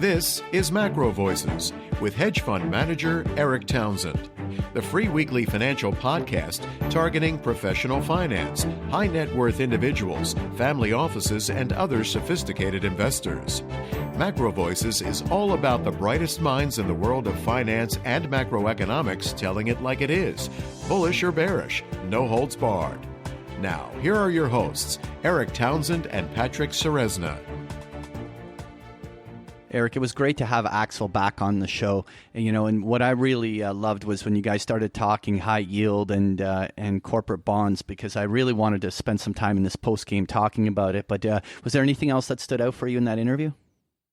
This is MacroVoices with hedge fund manager Eric Townsend, the free weekly financial podcast targeting professional finance, high net worth individuals, family offices, and other sophisticated investors. MacroVoices is all about the brightest minds in the world of finance and macroeconomics telling it like it is, bullish or bearish, no holds barred. Now, here are your hosts, Eric Townsend and Patrick Ceresna. Eric, it was great to have Axel back on the show. And what I really loved was when you guys started talking high yield and corporate bonds, because I really wanted to spend some time in this post-game talking about it. But was there anything else that stood out for you in that interview?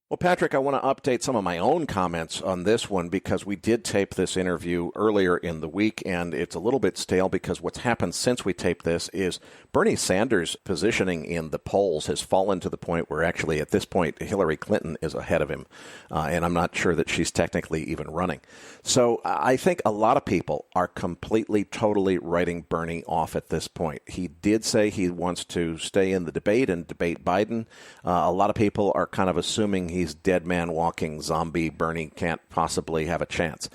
Well, Patrick, I want to update some of my own comments on this one because we did tape this interview earlier in the week, and it's a little bit stale because what's happened since we taped this is Bernie Sanders' positioning in the polls has fallen to the point where actually at this point Hillary Clinton is ahead of him, and I'm not sure that she's technically even running. So I think a lot of people are completely, totally writing Bernie off at this point. He did say he wants to stay in the debate and debate Biden. A lot of people are kind of assuming he's dead man walking zombie. Bernie can't possibly have a chance.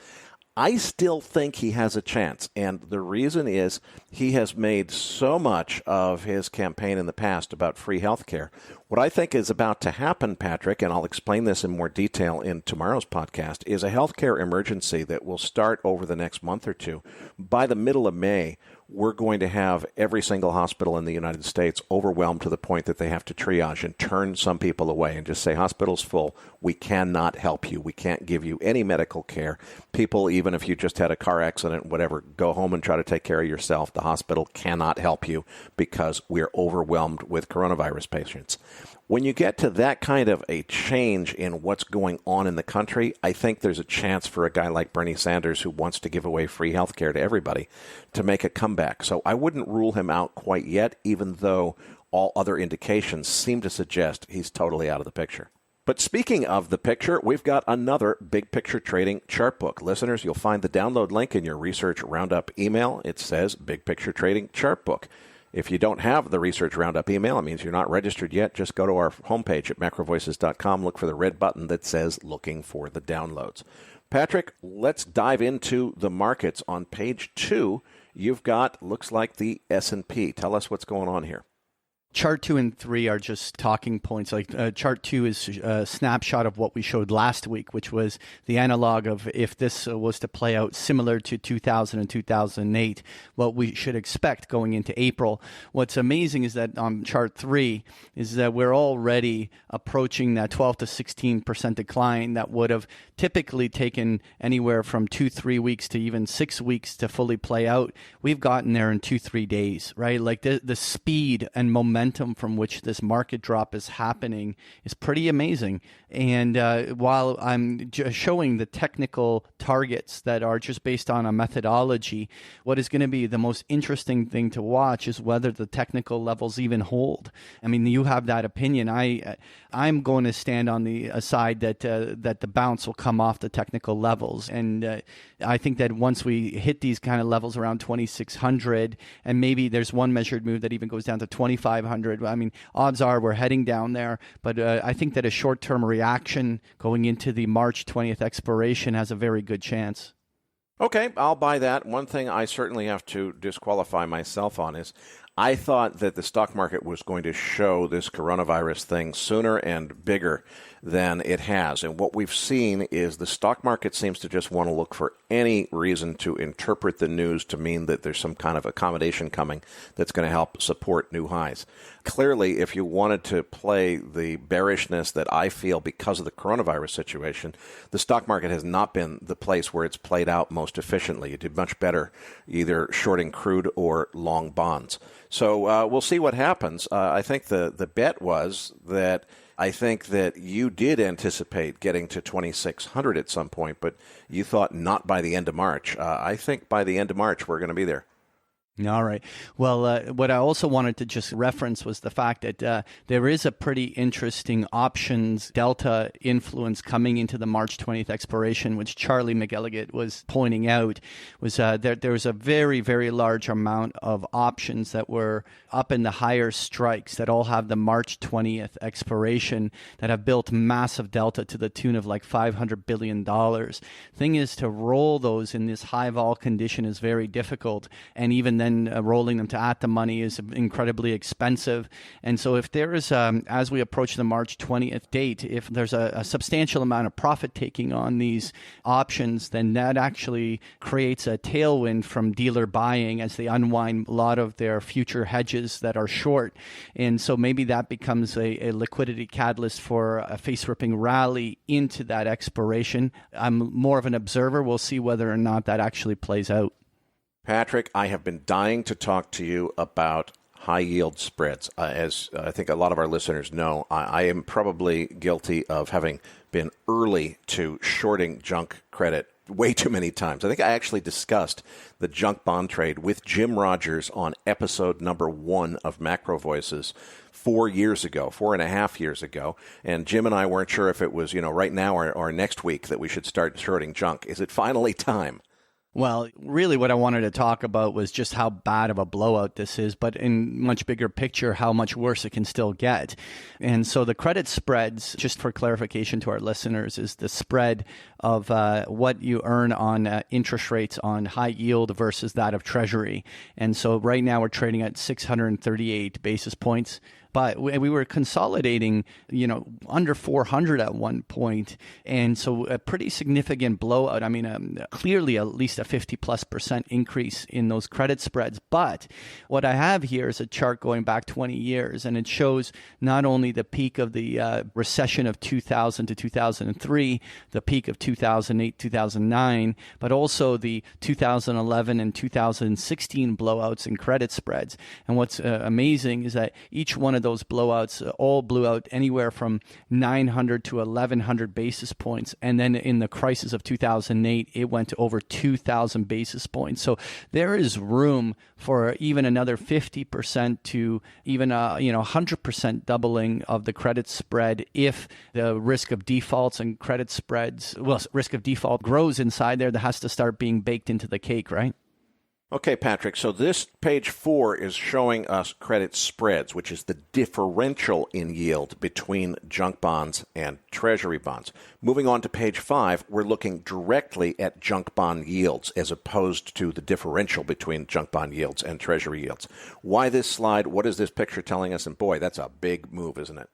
I still think he has a chance, and the reason is he has made so much of his campaign in the past about free health care. What I think is about to happen, Patrick, and I'll explain this in more detail in tomorrow's podcast, is a healthcare emergency that will start over the next month or two. By the middle of May, we're going to have every single hospital in the United States overwhelmed to the point that they have to triage and turn some people away and just say, hospital's full. We cannot help you. We can't give you any medical care. People, even if you just had a car accident, whatever, go home and try to take care of yourself. The hospital cannot help you because we're overwhelmed with coronavirus patients. When you get to that kind of a change in what's going on in the country, I think there's a chance for a guy like Bernie Sanders, who wants to give away free health care to everybody, to make a comeback. So I wouldn't rule him out quite yet, even though all other indications seem to suggest he's totally out of the picture. But speaking of the picture, we've got another Big Picture Trading chart book. Listeners, you'll find the download link in your Research Roundup email. It says Big Picture Trading chart book. If you don't have the Research Roundup email, it means you're not registered yet. Just go to our homepage at macrovoices.com, look for the red button that says Looking for the Downloads. Patrick, let's dive into the markets. On page 2, you've got, looks like the S&P. Tell us what's going on here. Chart 2 and 3 are just talking points. Like chart 2 is a snapshot of what we showed last week, which was the analog of if this was to play out similar to 2000 and 2008, what we should expect going into April. What's amazing is that on chart 3 is that we're already approaching that 12 to 16% decline that would have typically taken anywhere from 2-3 weeks to even 6 weeks to fully play out. We've gotten there in 2-3 days, right? Like the speed and momentum from which this market drop is happening is pretty amazing. And while I'm showing the technical targets that are just based on a methodology, what is going to be the most interesting thing to watch is whether the technical levels even hold. I mean, you have that opinion. I'm going to stand on the side that the bounce will come off the technical levels. And I think that once we hit these kind of levels around 2,600, and maybe there's one measured move that even goes down to 2,500, I mean, odds are we're heading down there. But I think that a short-term reaction going into the March 20th expiration has a very good chance. Okay, I'll buy that. One thing I certainly have to disqualify myself on is I thought that the stock market was going to show this coronavirus thing sooner and bigger than it has. And what we've seen is the stock market seems to just want to look for any reason to interpret the news to mean that there's some kind of accommodation coming that's going to help support new highs. Clearly, if you wanted to play the bearishness that I feel because of the coronavirus situation, the stock market has not been the place where it's played out most efficiently. It did much better either shorting crude or long bonds. So we'll see what happens. I think the bet was that I think that you did anticipate getting to 2,600 at some point, but you thought not by the end of March. I think by the end of March we're going to be there. All right. Well, what I also wanted to just reference was the fact that there is a pretty interesting options delta influence coming into the March 20th expiration, which Charlie McElligott was pointing out, was there was a very, very large amount of options that were up in the higher strikes that all have the March 20th expiration that have built massive delta to the tune of like $500 billion. Thing is, to roll those in this high vol condition is very difficult, and even then rolling them to at the money is incredibly expensive. And so if there is, as we approach the March 20th date, if there's a substantial amount of profit taking on these options, then that actually creates a tailwind from dealer buying as they unwind a lot of their future hedges that are short. And so maybe that becomes a liquidity catalyst for a face-ripping rally into that expiration. I'm more of an observer. We'll see whether or not that actually plays out. Patrick, I have been dying to talk to you about high-yield spreads. As I think a lot of our listeners know, I am probably guilty of having been early to shorting junk credit way too many times. I think I actually discussed the junk bond trade with Jim Rogers on episode number 1 of MacroVoices 4.5 years ago. And Jim and I weren't sure if it was, right now or next week that we should start shorting junk. Is it finally time? Well, really what I wanted to talk about was just how bad of a blowout this is, but in much bigger picture, how much worse it can still get. And so the credit spreads, just for clarification to our listeners, is the spread of what you earn on interest rates on high yield versus that of Treasury. And so right now we're trading at 638 basis points. But we were consolidating, under 400 at one point. And so a pretty significant blowout. I mean, clearly at least a 50+% increase in those credit spreads. But what I have here is a chart going back 20 years, and it shows not only the peak of the recession of 2000 to 2003, the peak of 2008, 2009, but also the 2011 and 2016 blowouts in credit spreads. And what's amazing is that each one of those blowouts all blew out anywhere from 900 to 1,100 basis points. And then in the crisis of 2008, it went to over 2,000 basis points. So there is room for even another 50% to even 100% doubling of the credit spread if the risk of defaults and credit spreads, risk of default grows inside there. That has to start being baked into the cake, right? Okay, Patrick, so this page 4 is showing us credit spreads, which is the differential in yield between junk bonds and Treasury bonds. Moving on to page 5, we're looking directly at junk bond yields as opposed to the differential between junk bond yields and Treasury yields. Why this slide? What is this picture telling us? And boy, that's a big move, isn't it?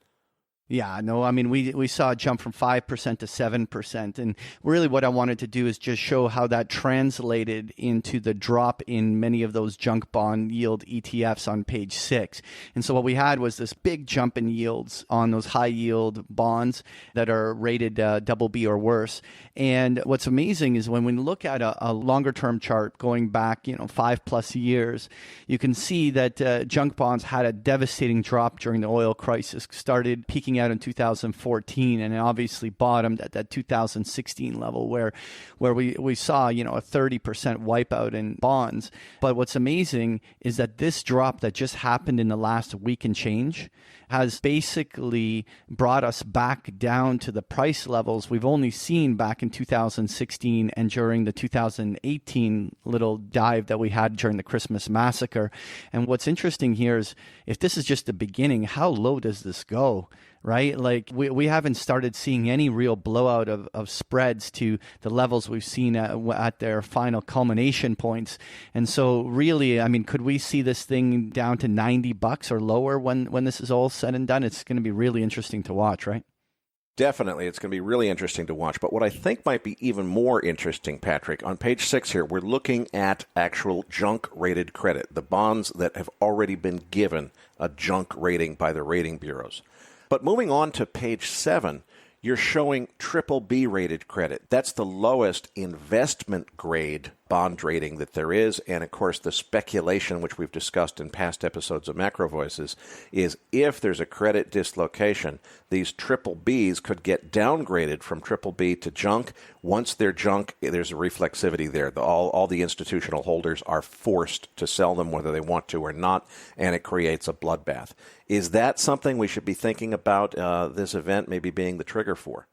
Yeah, no, I mean, we saw a jump from 5% to 7%. And really what I wanted to do is just show how that translated into the drop in many of those junk bond yield ETFs on page 6. And so what we had was this big jump in yields on those high yield bonds that are rated BB or worse. And what's amazing is when we look at a longer term chart going back, 5+ years, you can see that junk bonds had a devastating drop during the oil crisis, started peaking out in 2014 and obviously bottomed at that 2016 level where we saw a 30% wipeout in bonds. But what's amazing is that this drop that just happened in the last week and change has basically brought us back down to the price levels we've only seen back in 2016 and during the 2018 little dive that we had during the Christmas massacre. And what's interesting here is if this is just the beginning, how low does this go? Right? Like we haven't started seeing any real blowout of spreads to the levels we've seen at their final culmination points. And so really, I mean, could we see this thing down to $90 or lower when this is all said and done? It's going to be really interesting to watch, right? Definitely. It's going to be really interesting to watch. But what I think might be even more interesting, Patrick, on page 6 here, we're looking at actual junk-rated credit, the bonds that have already been given a junk rating by the rating bureaus. But moving on to page 7, you're showing BBB rated credit. That's the lowest investment grade bond rating that there is. And, of course, the speculation, which we've discussed in past episodes of MacroVoices, is if there's a credit dislocation, these triple Bs could get downgraded from triple B to junk. Once they're junk, there's a reflexivity there. All the institutional holders are forced to sell them whether they want to or not, and it creates a bloodbath. Is that something we should be thinking about this event maybe being the trigger for?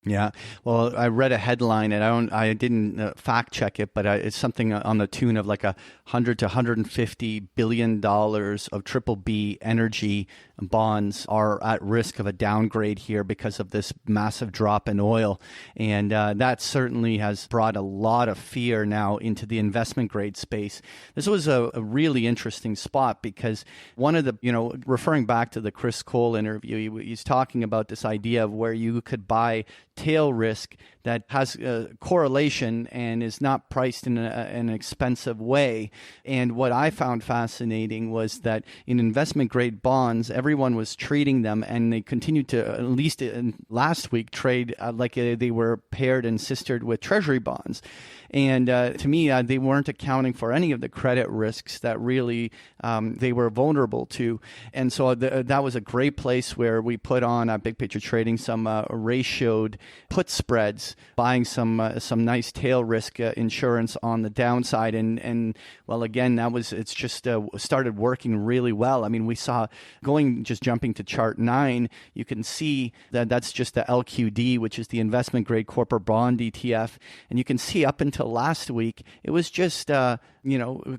Yeah. Well, I read a headline, and I didn't fact check it, but it's something on the tune of like $100 to $150 billion of triple B energy bonds are at risk of a downgrade here because of this massive drop in oil. And that certainly has brought a lot of fear now into the investment grade space. This was a really interesting spot because one of the, referring back to the Chris Cole interview, he's talking about this idea of where you could buy tail risk that has a correlation and is not priced in an expensive way. And what I found fascinating was that in investment grade bonds, everyone was treating them, and they continued to, at least in last week, trade like they were paired and sistered with treasury bonds. And to me, they weren't accounting for any of the credit risks that really they were vulnerable to. And so that was a great place where we put on Big Picture Trading some ratioed put spreads, buying some nice tail risk insurance on the downside. And well, again, it's just started working really well. I mean, we saw jumping to chart 9, you can see that that's just the LQD, which is the investment grade corporate bond ETF. And you can see up until last week, it was just,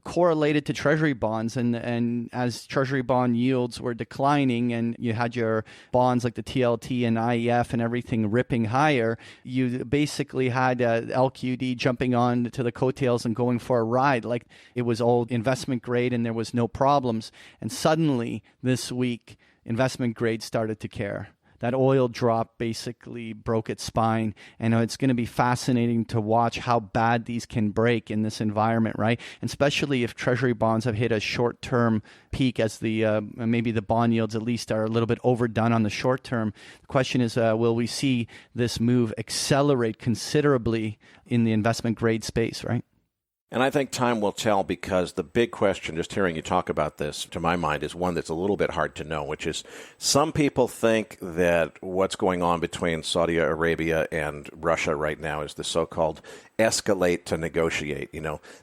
correlated to treasury bonds. And as treasury bond yields were declining and you had your bonds like the TLT and IEF and everything ripping higher, you basically had LQD jumping on to the coattails and going for a ride like it was all investment grade and there was no problems. And suddenly this week, investment grade started to care. That oil drop basically broke its spine, and it's going to be fascinating to watch how bad these can break in this environment, right? And especially if treasury bonds have hit a short-term peak, as the maybe the bond yields at least are a little bit overdone on the short term. The question is, will we see this move accelerate considerably in the investment grade space, right? And I think time will tell, because the big question, just hearing you talk about this, to my mind, is one that's a little bit hard to know, which is some people think that what's going on between Saudi Arabia and Russia right now is the so-called escalate to negotiate.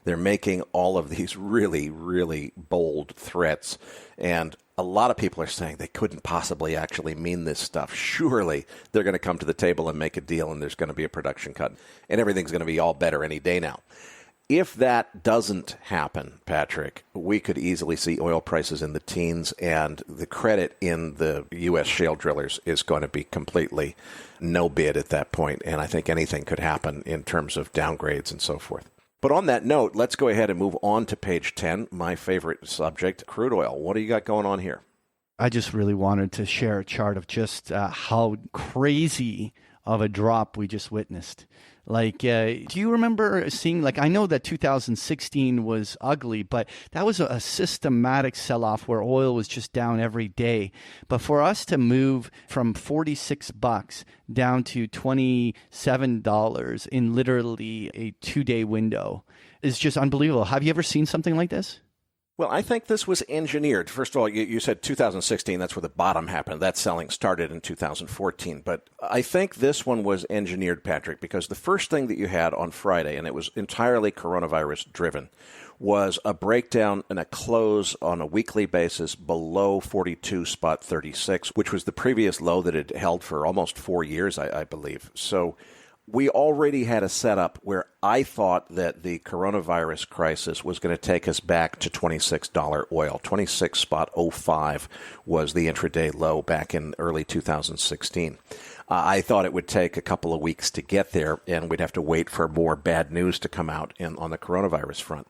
They're making all of these really, really bold threats. And a lot of people are saying they couldn't possibly actually mean this stuff. Surely they're going to come to the table and make a deal, and there's going to be a production cut, and everything's going to be all better any day now. If that doesn't happen, Patrick, we could easily see oil prices in the teens, and the credit in the U.S. shale drillers is going to be completely no bid at that point. And I think anything could happen in terms of downgrades and so forth. But on that note, let's go ahead and move on to page 10, my favorite subject, crude oil. What do you got going on here? I just really wanted to share a chart of just how crazy of a drop we just witnessed. Like, do you remember seeing, I know that 2016 was ugly, but that was a systematic sell-off where oil was just down every day. But for us to move from $46 down to $27 in literally a 2-day window is just unbelievable. Have you ever seen something like this? Well, I think this was engineered. First of all, you said 2016, that's where the bottom happened. That selling started in 2014. But I think this one was engineered, Patrick, because the first thing that you had on Friday, and it was entirely coronavirus driven, was a breakdown and a close on a weekly basis below 42.36, which was the previous low that it held for almost 4 years, I believe. So we already had a setup where I thought that the coronavirus crisis was going to take us back to $26 oil. 26.05 was the intraday low back in early 2016. I thought it would take a couple of weeks to get there, and we'd have to wait for more bad news to come out on the coronavirus front.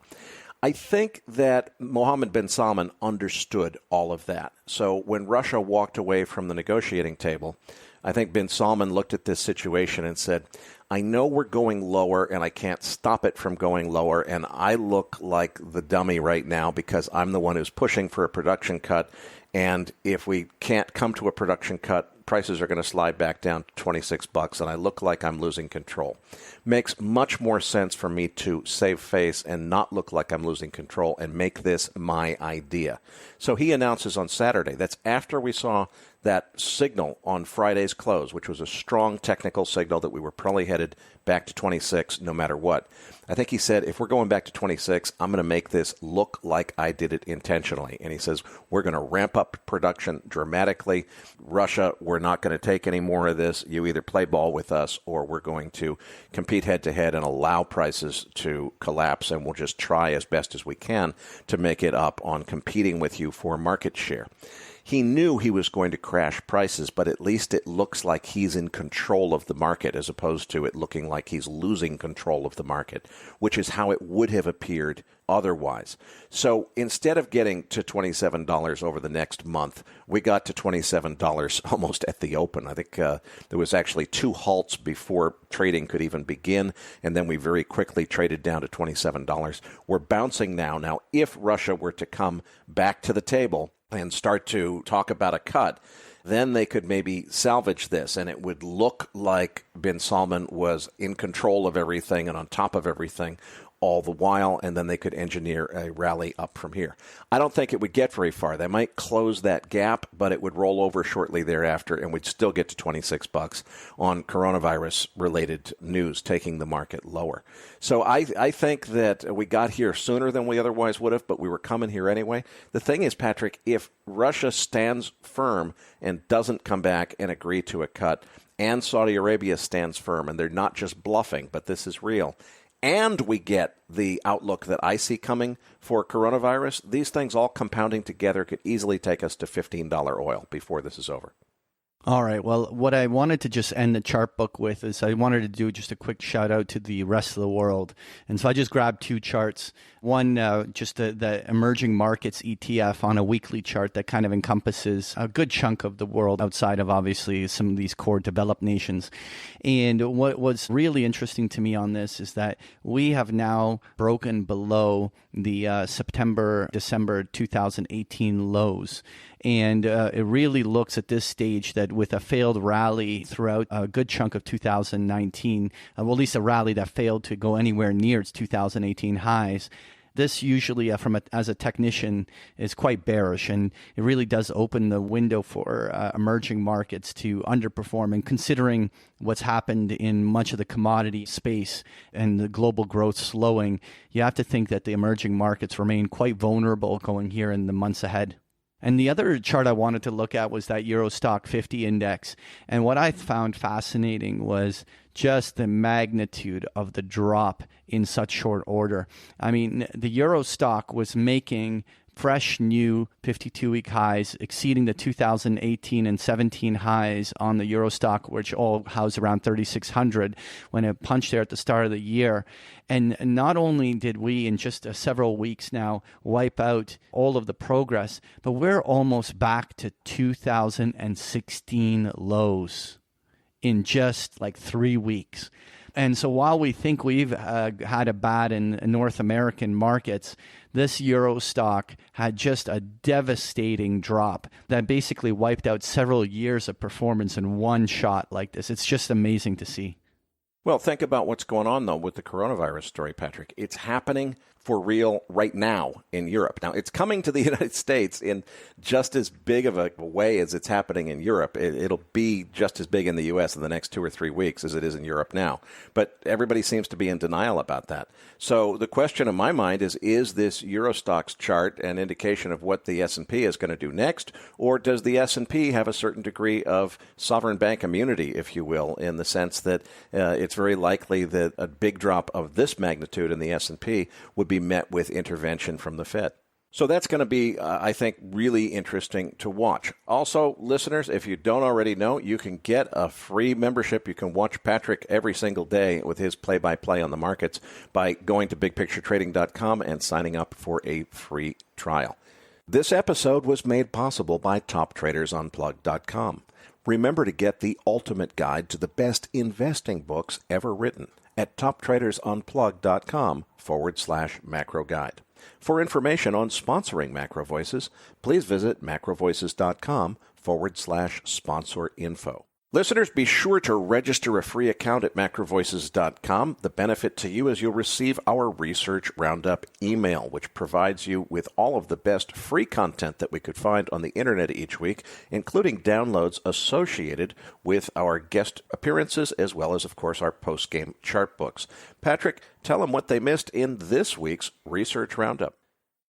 I think that Mohammed bin Salman understood all of that. So when Russia walked away from the negotiating table, I think bin Salman looked at this situation and said, I know we're going lower and I can't stop it from going lower, and I look like the dummy right now because I'm the one who's pushing for a production cut, And if we can't come to a production cut, prices are going to slide back down to $26, and I look like I'm losing control. Makes much more sense for me to save face and not look like I'm losing control and make this my idea. So he announces on Saturday, that's after we saw that signal on Friday's close, which was a strong technical signal that we were probably headed back to 26 no matter what. I think he said, if we're going back to 26, I'm going to make this look like I did it intentionally. And he says, we're going to ramp up production dramatically. Russia, we're not going to take any more of this. You either play ball with us or we're going to compete head-to-head and allow prices to collapse, and we'll just try as best as we can to make it up on competing with you for market share. He knew he was going to crash prices, but at least it looks like he's in control of the market as opposed to it looking like he's losing control of the market, which is how it would have appeared otherwise. So instead of getting to $27 over the next month, we got to $27 almost at the open. I think there was actually 2 halts before trading could even begin, and then we very quickly traded down to $27. We're bouncing now. Now, if Russia were to come back to the table and start to talk about a cut, then they could maybe salvage this, and it would look like bin Salman was in control of everything and on top of everything all the while, and then they could engineer a rally up from here. I don't think it would get very far. They might close that gap, but it would roll over shortly thereafter, and we'd still get to $26 on coronavirus-related news, taking the market lower. So I think that we got here sooner than we otherwise would have, but we were coming here anyway. The thing is, Patrick, if Russia stands firm and doesn't come back and agree to a cut, and Saudi Arabia stands firm, and they're not just bluffing, but this is real, and we get the outlook that I see coming for coronavirus, these things all compounding together could easily take us to $15 oil before this is over. All right. Well, what I wanted to just end the chart book with is I wanted to do just a quick shout out to the rest of the world. And so I just grabbed 2 charts. One, just the emerging markets ETF on a weekly chart that kind of encompasses a good chunk of the world outside of obviously some of these core developed nations. And what was really interesting to me on this is that we have now broken below the September-December 2018 lows. And it really looks at this stage that with a failed rally throughout a good chunk of 2019, well, at least a rally that failed to go anywhere near its 2018 highs, this usually, as a technician, is quite bearish, and it really does open the window for emerging markets to underperform. And considering what's happened in much of the commodity space and the global growth slowing, you have to think that the emerging markets remain quite vulnerable going here in the months ahead. And the other chart I wanted to look at was that Euro Stoxx 50 index. And what I found fascinating was just the magnitude of the drop in such short order. I mean, the Euro Stoxx was making fresh new 52-week highs, exceeding the 2018 and 17 highs on the Euro Stoxx, which all housed around 3,600 when it punched there at the start of the year. And not only did we, in just several weeks now, wipe out all of the progress, but we're almost back to 2016 lows in just like 3 weeks. And so while we think we've had a bad in North American markets, this Euro Stoxx had just a devastating drop that basically wiped out several years of performance in one shot like this. It's just amazing to see. Well, think about what's going on, though, with the coronavirus story, Patrick. It's happening for real right now in Europe. Now, it's coming to the United States in just as big of a way as it's happening in Europe. It'll be just as big in the U.S. in the next 2 or 3 weeks as it is in Europe now. But everybody seems to be in denial about that. So the question in my mind is this Euro Stoxx chart an indication of what the S&P is going to do next? Or does the S&P have a certain degree of sovereign bank immunity, if you will, in the sense that it's very likely that a big drop of this magnitude in the S&P would be met with intervention from the Fed? So that's going to be, I think, really interesting to watch. Also, listeners, if you don't already know, you can get a free membership. You can watch Patrick every single day with his play-by-play on the markets by going to bigpicturetrading.com and signing up for a free trial. This episode was made possible by TopTradersUnplugged.com. Remember to get the ultimate guide to the best investing books ever written at TopTradersUnplugged.com/macro guide. For information on sponsoring MacroVoices, please visit macrovoices.com/sponsor info. Listeners, be sure to register a free account at macrovoices.com. The benefit to you is you'll receive our Research Roundup email, which provides you with all of the best free content that we could find on the internet each week, including downloads associated with our guest appearances, as well as, of course, our post-game chart books. Patrick, tell them what they missed in this week's Research Roundup.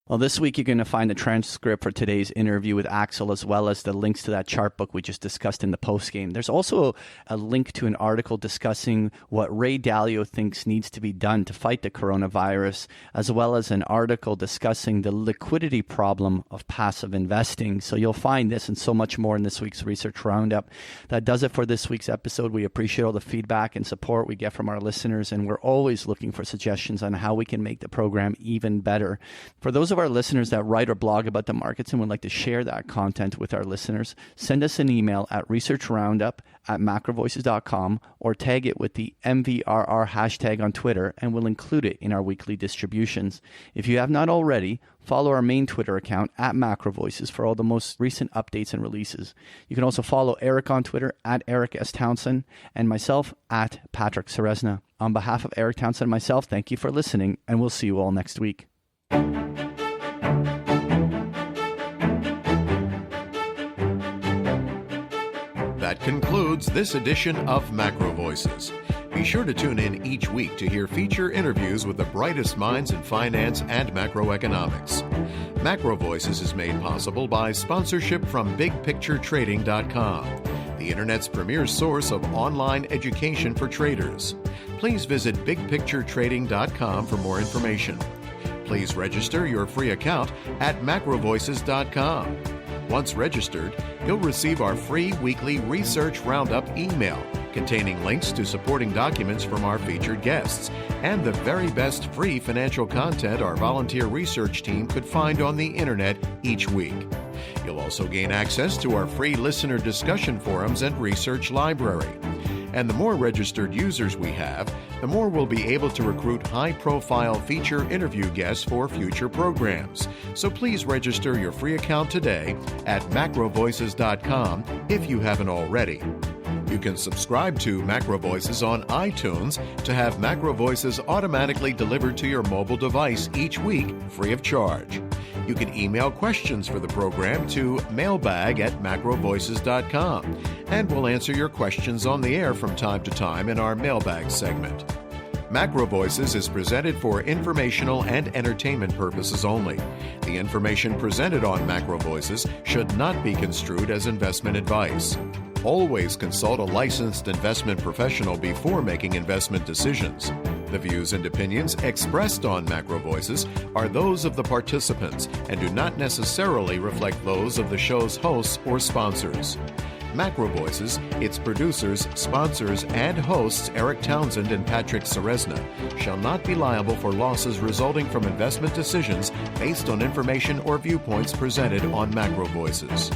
Well, this week you're going to find the transcript for today's interview with Axel, as well as the links to that chart book we just discussed in the postgame. There's also a link to an article discussing what Ray Dalio thinks needs to be done to fight the coronavirus, as well as an article discussing the liquidity problem of passive investing. So you'll find this and so much more in this week's Research Roundup. That does it for this week's episode. We appreciate all the feedback and support we get from our listeners, and we're always looking for suggestions on how we can make the program even better. For those of our listeners that write or blog about the markets and would like to share that content with our listeners, send us an email at researchroundup@macrovoices.com or tag it with the MVRR hashtag on Twitter, and we'll include it in our weekly distributions. If you have not already, follow our main Twitter account at MacroVoices for all the most recent updates and releases. You can also follow Eric on Twitter at Eric S. Townsend and myself at Patrick Ceresna. On behalf of Eric Townsend and myself, thank you for listening, and we'll see you all next week. That concludes this edition of MacroVoices. Be sure to tune in each week to hear feature interviews with the brightest minds in finance and macroeconomics. MacroVoices is made possible by sponsorship from BigPictureTrading.com, the Internet's premier source of online education for traders. Please visit BigPictureTrading.com for more information. Please register your free account at MacroVoices.com. Once registered, you'll receive our free weekly Research Roundup email containing links to supporting documents from our featured guests and the very best free financial content our volunteer research team could find on the internet each week. You'll also gain access to our free listener discussion forums and research library. And the more registered users we have, the more we'll be able to recruit high-profile feature interview guests for future programs. So please register your free account today at macrovoices.com if you haven't already. You can subscribe to MacroVoices on iTunes to have MacroVoices automatically delivered to your mobile device each week free of charge. You can email questions for the program to mailbag@macrovoices.com, and we'll answer your questions on the air from time to time in our mailbag segment. MacroVoices is presented for informational and entertainment purposes only. The information presented on MacroVoices should not be construed as investment advice. Always consult a licensed investment professional before making investment decisions. The views and opinions expressed on MacroVoices are those of the participants and do not necessarily reflect those of the show's hosts or sponsors. MacroVoices, its producers, sponsors, and hosts Eric Townsend and Patrick Ceresna shall not be liable for losses resulting from investment decisions based on information or viewpoints presented on MacroVoices.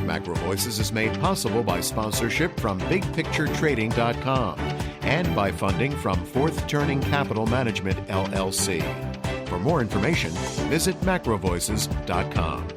MacroVoices is made possible by sponsorship from BigPictureTrading.com and by funding from Fourth Turning Capital Management, LLC. For more information, visit macrovoices.com.